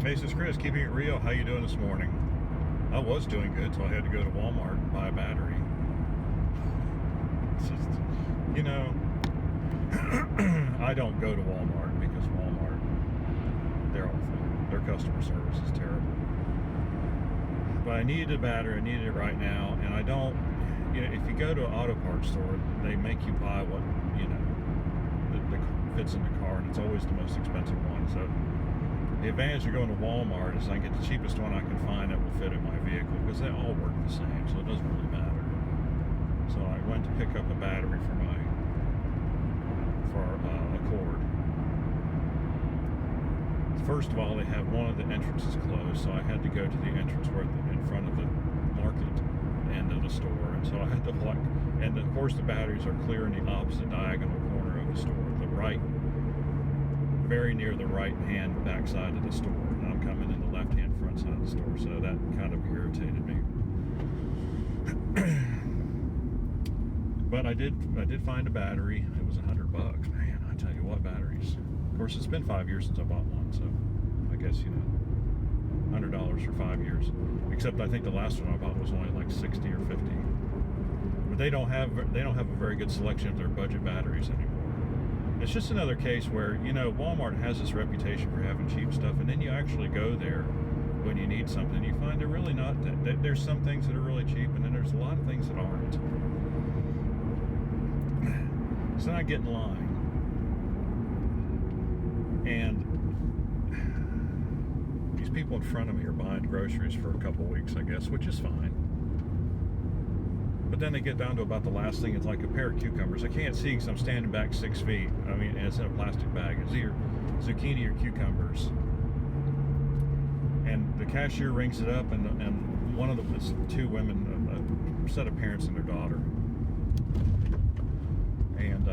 Hey, this is Chris, keeping it real. How you doing this morning? I was doing good, so I had to go to Walmart and buy a battery. It's just, you know, I don't go to Walmart because Walmart, they're awful. Their customer service is terrible. But I needed a battery. I needed it right now, and I don't. You know, if you go to an auto parts store, they make you buy what that fits in the car, and it's always the most expensive one. So the advantage of going to Walmart is I can get the cheapest one I can find that will fit in my vehicle, because they all work the same, so it doesn't really matter. So I went to pick up a battery for Accord. First of all, they have one of the entrances closed, so I had to go to the entrance where in front of the market end of the store, and so I had to walk. And of course, the batteries are clear in the opposite diagonal corner of the store, the right, very near the right-hand back side of the store. And I'm coming in the left-hand front side of the store, so that kind of irritated me. But I did find a battery. It was $100. Man, I tell you what, batteries. Of course, it's been 5 years since I bought one, so I guess, $100 for 5 years. Except I think the last one I bought was only like 60 or 50. But they don't have a very good selection of their budget batteries anymore. It's just another case where, Walmart has this reputation for having cheap stuff, and then you actually go there when you need something, you find they're really not that. There's some things that are really cheap, and then there's a lot of things that aren't. So I get in line, and these people in front of me are buying groceries for a couple weeks, I guess, which is fine. But then they get down to about the last thing. It's like a pair of cucumbers. I can't see because I'm standing back 6 feet. I mean, and it's in a plastic bag. It's either zucchini or cucumbers. And the cashier rings it up, and one of them is two women, a set of parents and their daughter. And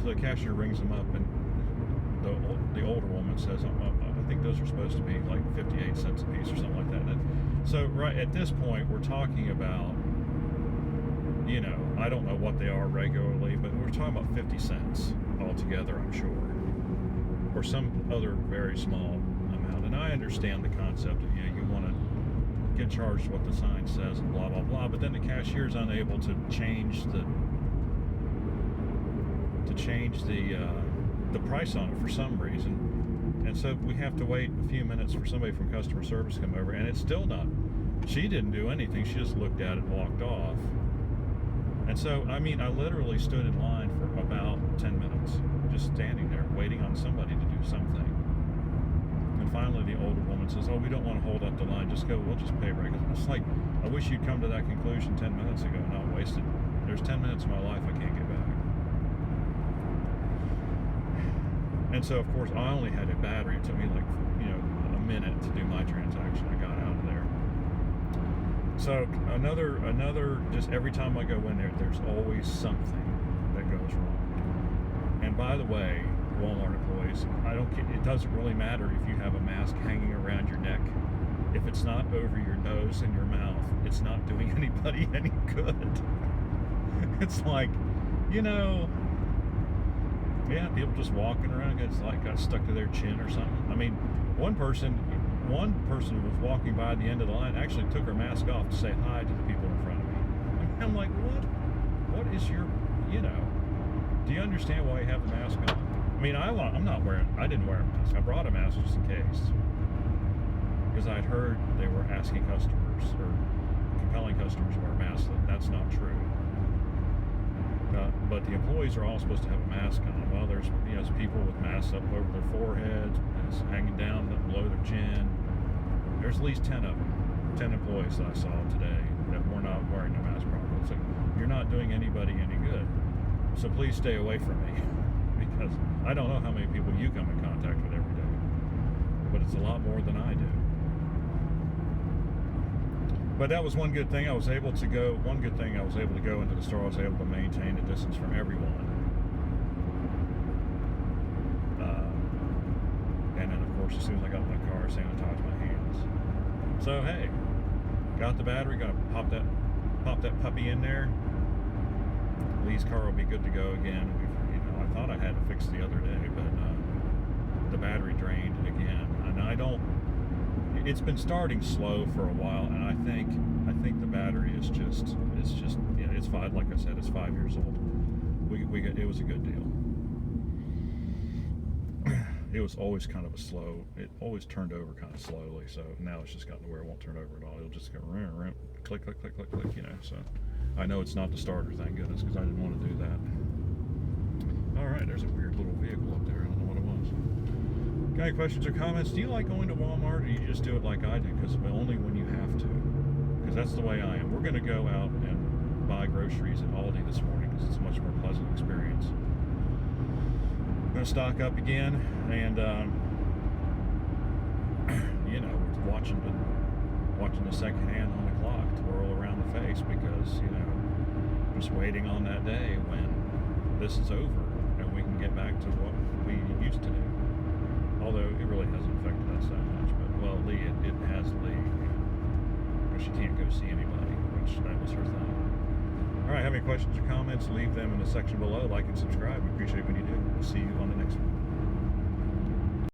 so the cashier rings them up, and the older woman says, I think those are supposed to be like 58 cents a piece or something like that. And so right at this point, we're talking about, I don't know what they are regularly, but we're talking about 50 cents altogether, I'm sure, or some other very small amount. And I understand the concept of, you want to get charged what the sign says and blah, blah, blah, but then the cashier is unable to change the price on it for some reason. And so we have to wait a few minutes for somebody from customer service to come over, and it's still not. She didn't do anything. She just looked at it and walked off. And so, I literally stood in line for about 10 minutes, just standing there waiting on somebody to do something. And finally, the older woman says, we don't want to hold up the line. Just go. We'll just pay right. It's like, I wish you'd come to that conclusion 10 minutes ago and not wasted. There's 10 minutes of my life I can't get back. And so, of course, I only had a battery. It took me like, a minute to do my transaction. I got out of there. So another, just every time I go in there, there's always something that goes wrong. And by the way, Walmart employees, it doesn't really matter if you have a mask hanging around your neck. If it's not over your nose and your mouth, it's not doing anybody any good. It's like, people just walking around, it's like got stuck to their chin or something. One person who was walking by the end of the line actually took her mask off to say hi to the people in front of me. I'm like, what is your, do you understand why you have the mask on? I didn't wear a mask. I brought a mask just in case, because I'd heard they were asking customers or compelling customers to wear masks. That's not true. But the employees are all supposed to have a mask on. Well, there's people with masks up over their foreheads, it's hanging down below their chin. There's at least 10 of them, 10 employees that I saw today that were not wearing their mask properly. So you're not doing anybody any good. So please stay away from me, because I don't know how many people you come in contact with every day, but it's a lot more than I do. But that was one good thing. I was able to go into the store. I was able to maintain a distance from everyone. And then, of course, as soon as I got in my car, I sanitized my hands. So, hey, got the battery, gonna pop that puppy in there. Lee's car will be good to go again. I thought I had to fix the other day, but it's been starting slow for a while, and I think the battery is just you know, it's five, like I said, it's 5 years old. It was a good deal. It was always kind of a slow, it always turned over kind of slowly, so now it's just gotten to where it won't turn over at all. It'll just go click, click, click, click, click, you know. So I know it's not the starter, thank goodness, because I didn't want to do that. All right, there's a weird little vehicle up there. I don't know what it was. Got any questions or comments? Do you like going to Walmart, or you just do it like I do, because only when you have to? Because that's the way I am. We're going to go out and buy groceries at Aldi this morning because it's a much more pleasant experience. I'm going to stock up again, and you know, we're watching the second hand on the clock twirl around the face, because, you know, just waiting on that day when this is over and we can get back to what we used to do. Although it really hasn't affected us that much, but well, Lee, it has Lee. She can't go see anybody, which that was her thing. All right, have any questions or comments? Leave them in the section below. Like and subscribe. We appreciate it when you do. We'll see you on the next one.